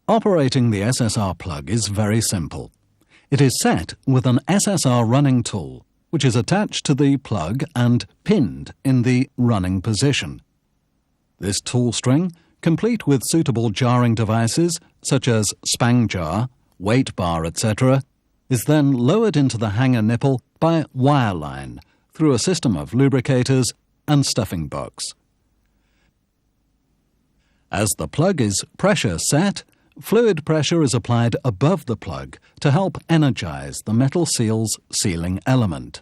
Operating the SSR plug is very simple. It is set with an SSR running tool, which is attached to the plug and pinned in the running position. This tool string, complete with suitable jarring devices such as spang jar, weight bar, etc., is then lowered into the hanger nipple by wire line through a system of lubricators and stuffing box. As the plug is pressure set, fluid pressure is applied above the plug to help energize the metal seal's sealing element.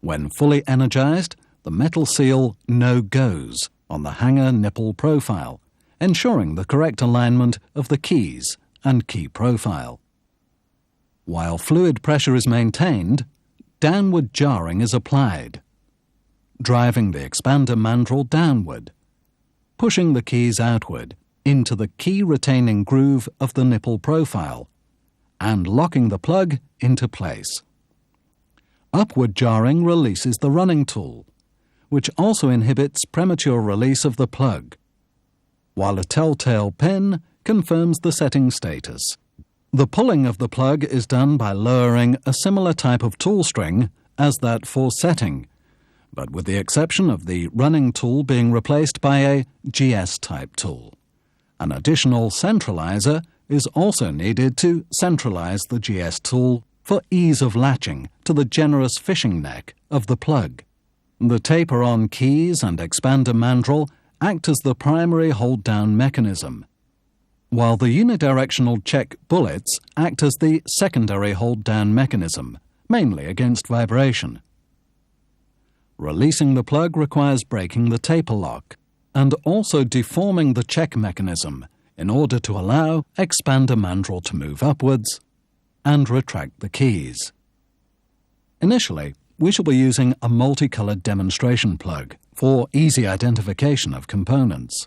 When fully energized, the metal seal no-goes on the hanger nipple profile, ensuring the correct alignment of the keys and key profile. While fluid pressure is maintained, downward jarring is applied, driving the expander mandrel downward, pushing the keys outward into the key-retaining groove of the nipple profile, and locking the plug into place. Upward jarring releases the running tool, which also inhibits premature release of the plug, while a telltale pin confirms the setting status. The pulling of the plug is done by lowering a similar type of tool string as that for setting, but with the exception of the running tool being replaced by a GS-type tool. An additional centralizer is also needed to centralize the GS tool for ease of latching to the generous fishing neck of the plug. The taper-on keys and expander mandrel act as the primary hold-down mechanism, while the unidirectional check bullets act as the secondary hold-down mechanism, mainly against vibration. Releasing the plug requires breaking the taper lock, and also deforming the check mechanism in order to allow expander mandrel to move upwards and retract the keys. Initially, we shall be using a multicolored demonstration plug for easy identification of components.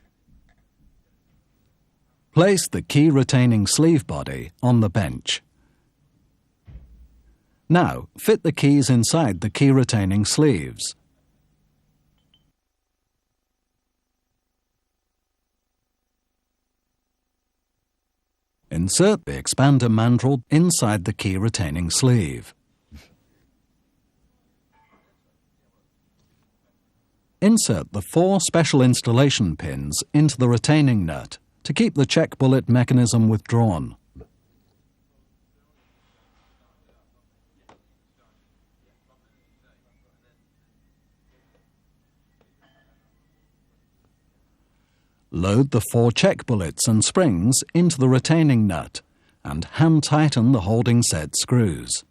Place the key-retaining sleeve body on the bench. Now, fit the keys inside the key-retaining sleeves. Insert the expander mandrel inside the key-retaining sleeve. Insert the 4 special installation pins into the retaining nut to keep the check bullet mechanism withdrawn. Load the 4 check bullets and springs into the retaining nut and hand-tighten the holding set screws.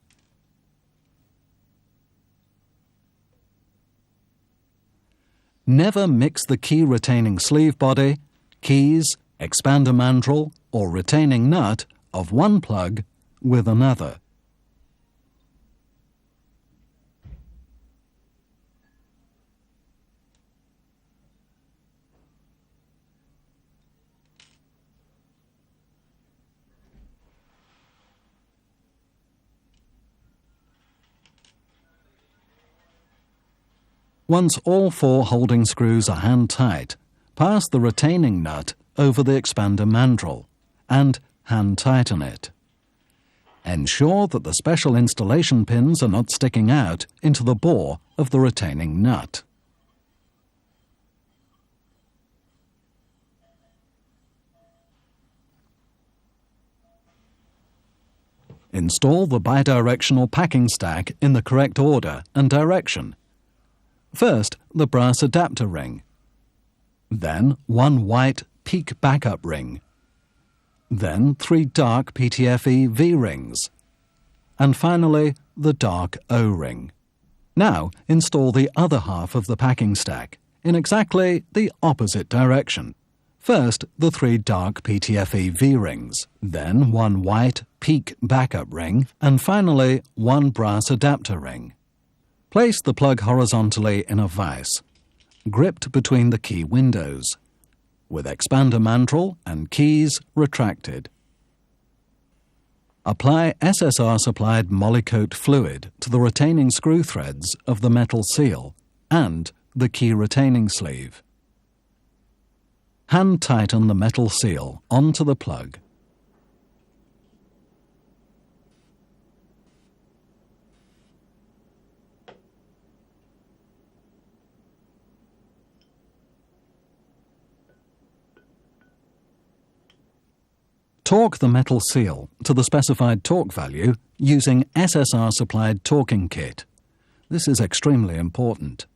Never mix the key-retaining sleeve body, keys, expander mandrel, or retaining nut of one plug with another. Once all 4 holding screws are hand-tight, pass the retaining nut over the expander mandrel and hand-tighten it. Ensure that the special installation pins are not sticking out into the bore of the retaining nut. Install the bidirectional packing stack in the correct order and direction. First, the brass adapter ring, then 1 white peak backup ring, then 3 dark PTFE V-rings, and finally the dark O-ring. Now install the other half of the packing stack in exactly the opposite direction. First, the 3 dark PTFE V-rings, then 1 white peak backup ring, and finally 1 brass adapter ring. Place the plug horizontally in a vise, gripped between the key windows, with expander mandrel and keys retracted. Apply SSR-supplied Molykote fluid to the retaining screw threads of the metal seal and the key retaining sleeve. Hand tighten the metal seal onto the plug. Torque the metal seal to the specified torque value using SSR-supplied torquing kit. This is extremely important.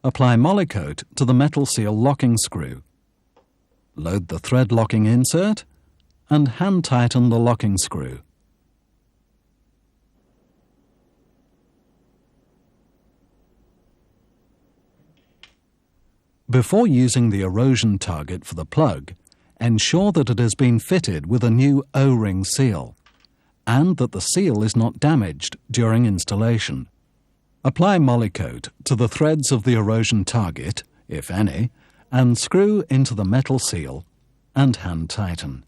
Apply Molykote to the metal seal locking screw. Load the thread locking insert and hand tighten the locking screw. Before using the erosion target for the plug, ensure that it has been fitted with a new O-ring seal and that the seal is not damaged during installation. Apply Molykote to the threads of the erosion target, if any, and screw into the metal seal and hand tighten.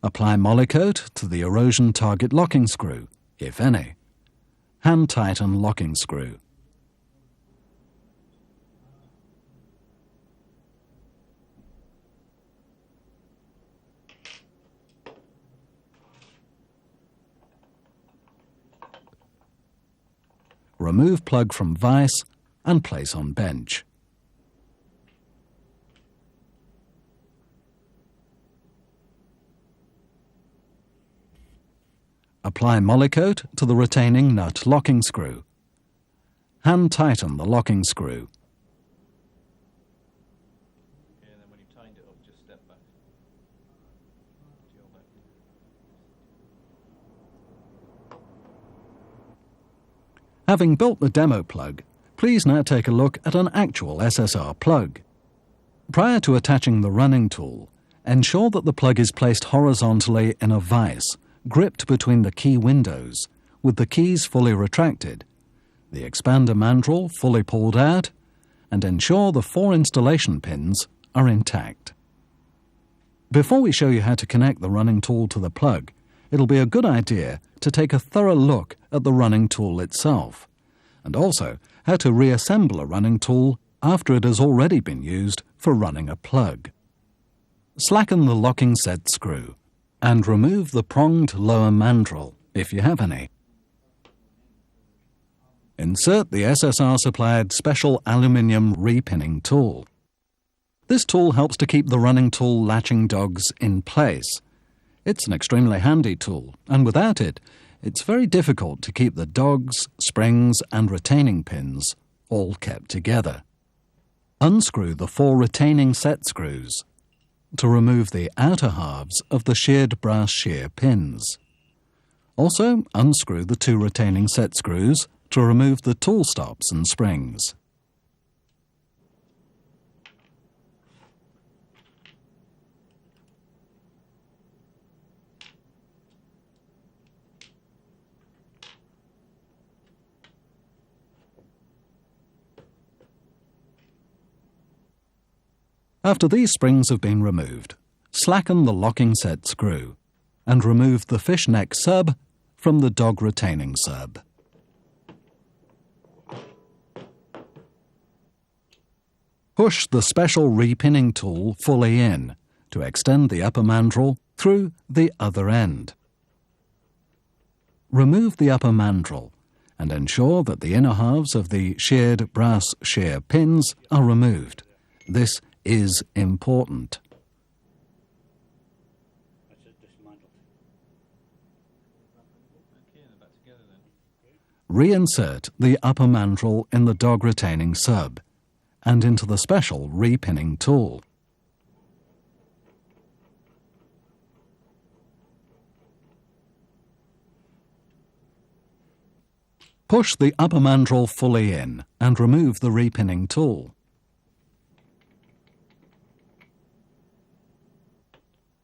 Apply Molykote to the erosion target locking screw, if any. Hand tighten locking screw. Remove plug from vise and place on bench. Apply Molykote to the retaining nut locking screw. Hand tighten the locking screw. And then when you tightened it up, just step back. To your back. Having built the demo plug, please now take a look at an actual SSR plug. Prior to attaching the running tool, ensure that the plug is placed horizontally in a vise, gripped between the key windows, with the keys fully retracted, the expander mandrel fully pulled out, and ensure the 4 installation pins are intact. Before we show you how to connect the running tool to the plug, it'll be a good idea to take a thorough look at the running tool itself, and also how to reassemble a running tool after it has already been used for running a plug. Slacken the locking set screw and remove the pronged lower mandrel, if you have any. Insert the SSR-supplied special aluminium repinning tool. This tool helps to keep the running tool latching dogs in place. It's an extremely handy tool, and without it, it's very difficult to keep the dogs, springs, and retaining pins all kept together. Unscrew the 4 retaining set screws to remove the outer halves of the sheared brass shear pins. Also, unscrew the 2 retaining set screws to remove the tool stops and springs. After these springs have been removed, slacken the locking set screw and remove the fishneck sub from the dog retaining sub. Push the special repinning tool fully in to extend the upper mandrel through the other end. Remove the upper mandrel and ensure that the inner halves of the sheared brass shear pins are removed. This is important. Reinsert the upper mandrel in the dog retaining sub and into the special repinning tool. Push the upper mandrel fully in and remove the repinning tool.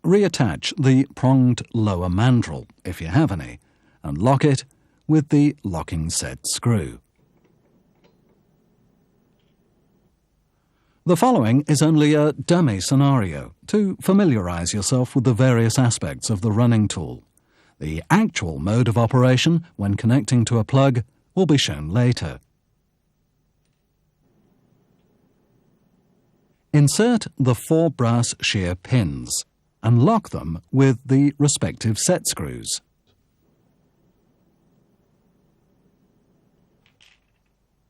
Reattach the pronged lower mandrel, if you have any, and lock it with the locking set screw. The following is only a dummy scenario to familiarise yourself with the various aspects of the running tool. The actual mode of operation when connecting to a plug will be shown later. Insert the 4 brass shear pins and lock them with the respective set screws.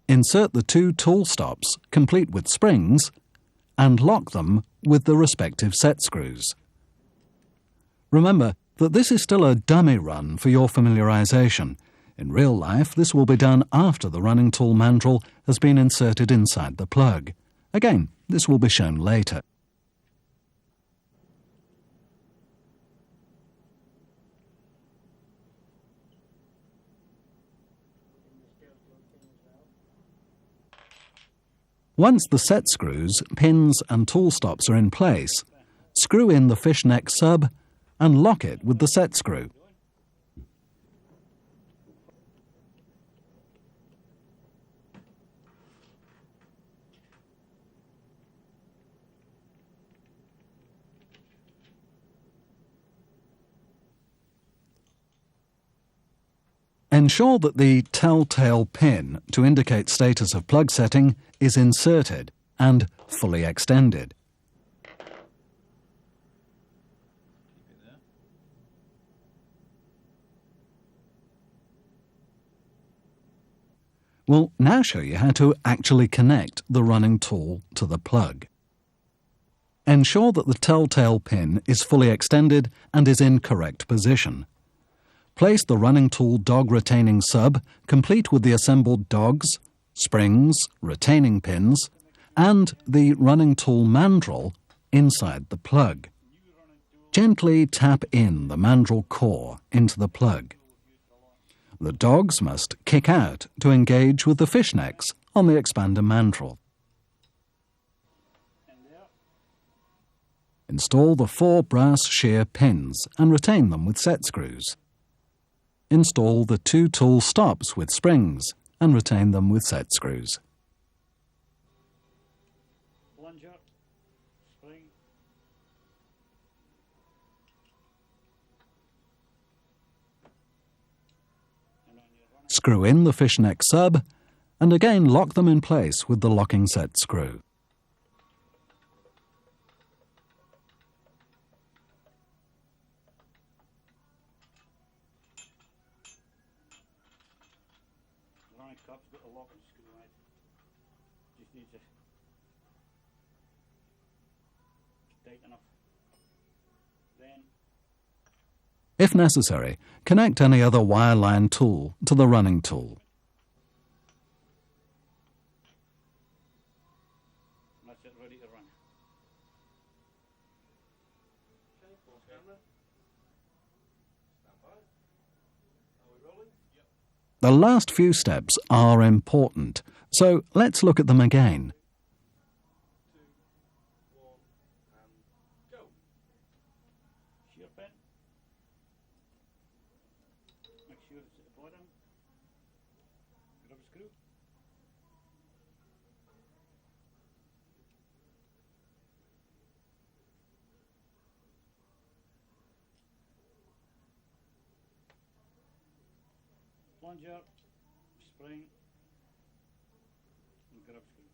Insert the 2 tool stops, complete with springs, and lock them with the respective set screws. Remember that this is still a dummy run for your familiarisation. In real life, this will be done after the running tool mandrel has been inserted inside the plug. Again, this will be shown later. Once the set screws, pins and tool stops are in place, screw in the fishneck sub and lock it with the set screw. Ensure that the telltale pin to indicate status of plug setting is inserted and fully extended. Keep it there. We'll now show you how to actually connect the running tool to the plug. Ensure that the telltale pin is fully extended and is in correct position. Place the running tool dog retaining sub, complete with the assembled dogs, springs, retaining pins, and the running tool mandrel inside the plug. Gently tap in the mandrel core into the plug. The dogs must kick out to engage with the fishnecks on the expander mandrel. Install the 4 brass shear pins and retain them with set screws. Install the 2 tool stops with springs and retain them with set screws. Plunger, spring. Screw in the fishneck sub and again lock them in place with the locking set screw. Running cup's got a locking screw on it. Just needs to tight enough. Then If necessary, connect any other wireline tool to the running tool. that's it, ready to run. Okay, pause camera. Stand by. Are we rolling? Yep. The last few steps are important, so let's look at them again. 2, 1, and go. Shear pin. Make sure it's at the bottom. Grub screw. Plunger, spring, and grub screw.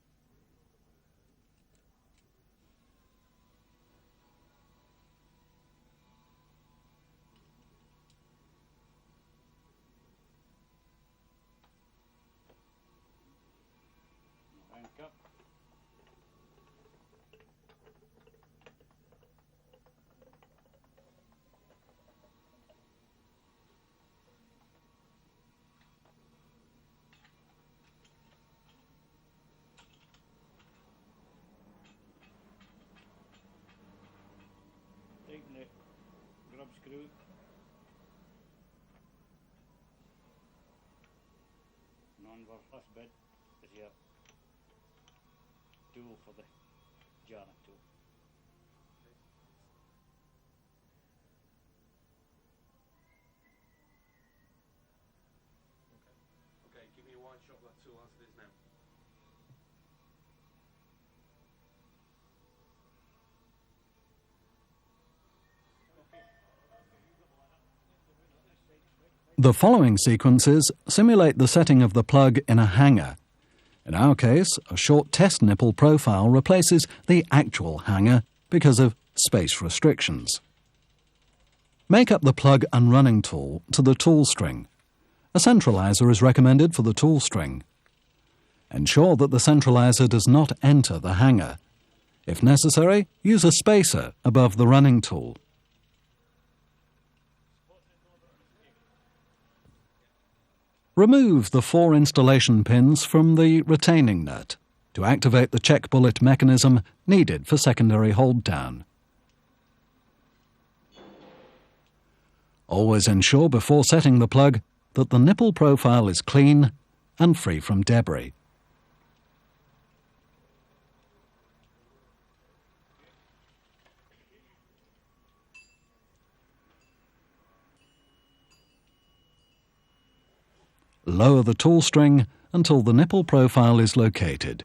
Round cup. Tighten the grub screw. in for last bed is your tool for the jarring tool. Okay, give me a wide shot of that tool as it is now. The following sequences simulate the setting of the plug in a hanger. In our case, a short test nipple profile replaces the actual hanger because of space restrictions. Make up the plug and running tool to the tool string. A centralizer is recommended for the tool string. Ensure that the centralizer does not enter the hanger. If necessary, use a spacer above the running tool. Remove the 4 installation pins from the retaining nut to activate the check bullet mechanism needed for secondary hold down. Always ensure before setting the plug that the nipple profile is clean and free from debris. Lower the tool string until the nipple profile is located.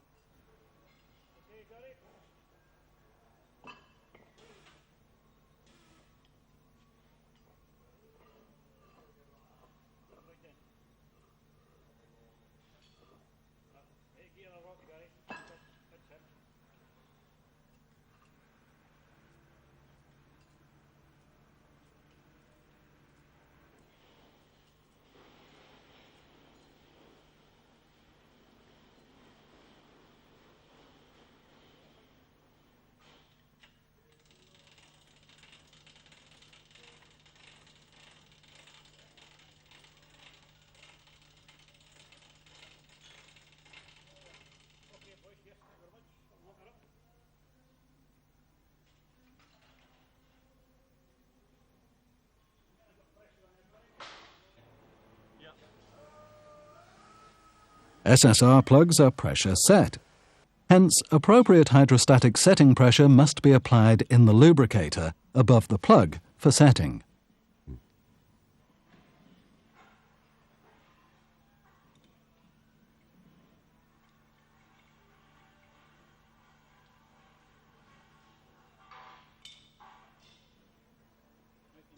SSR plugs are pressure set. Hence, appropriate hydrostatic setting pressure must be applied in the lubricator above the plug for setting. The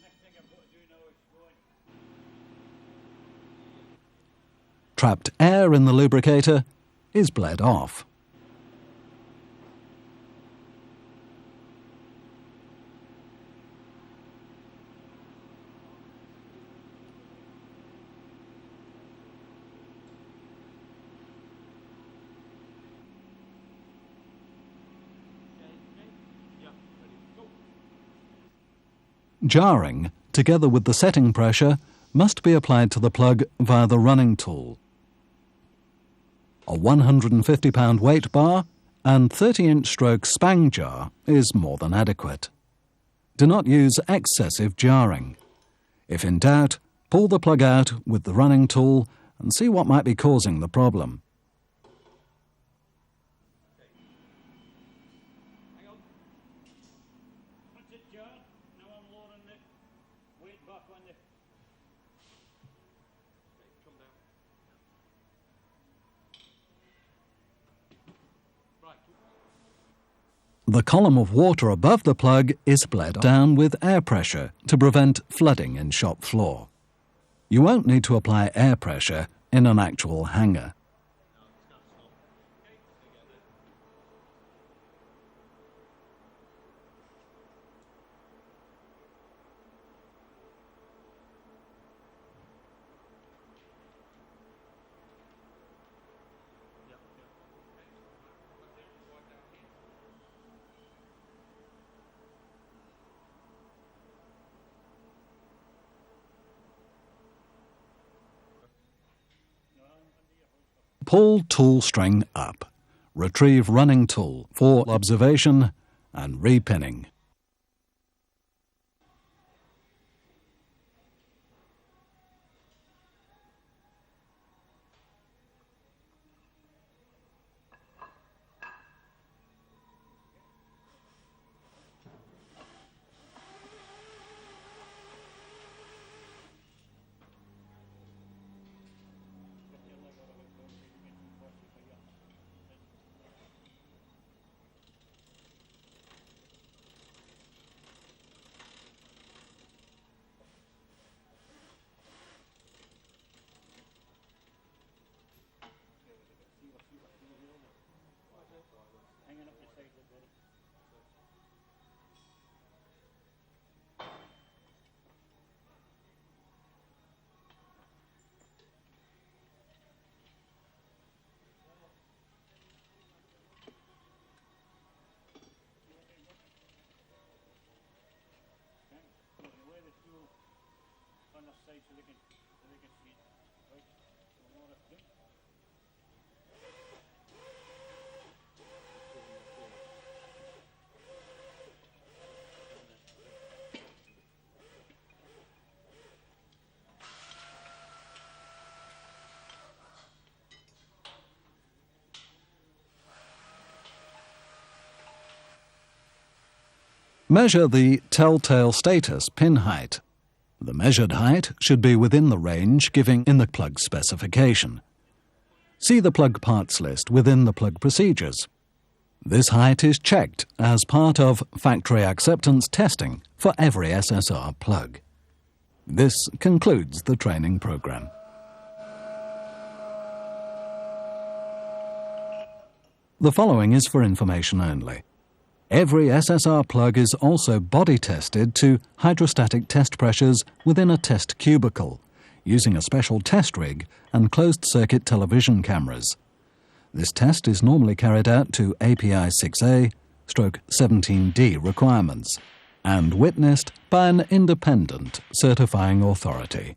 next thing I've got to do now is go in. Trapped air in the lubricator is bled off. Jarring, together with the setting pressure, must be applied to the plug via the running tool. A 150-pound weight bar and 30-inch stroke spang jar is more than adequate. Do not use excessive jarring. If in doubt, pull the plug out with the running tool and see what might be causing the problem. Once it's jarred, now I'm lowering the weight back on the... Come down. Right. The column of water above the plug is bled down with air pressure to prevent flooding in shop floor. You won't need to apply air pressure in an actual hanger. Pull tool string up. Retrieve running tool for observation and repinning. outside so they can see it. Right? So what I do? Measure the telltale status pin height. The measured height should be within the range given in the plug specification. See the plug parts list within the plug procedures. This height is checked as part of factory acceptance testing for every SSR plug. This concludes the training program. The following is for information only. Every SSR plug is also body tested to hydrostatic test pressures within a test cubicle, using a special test rig and closed-circuit television cameras. This test is normally carried out to API 6A/17D requirements and witnessed by an independent certifying authority.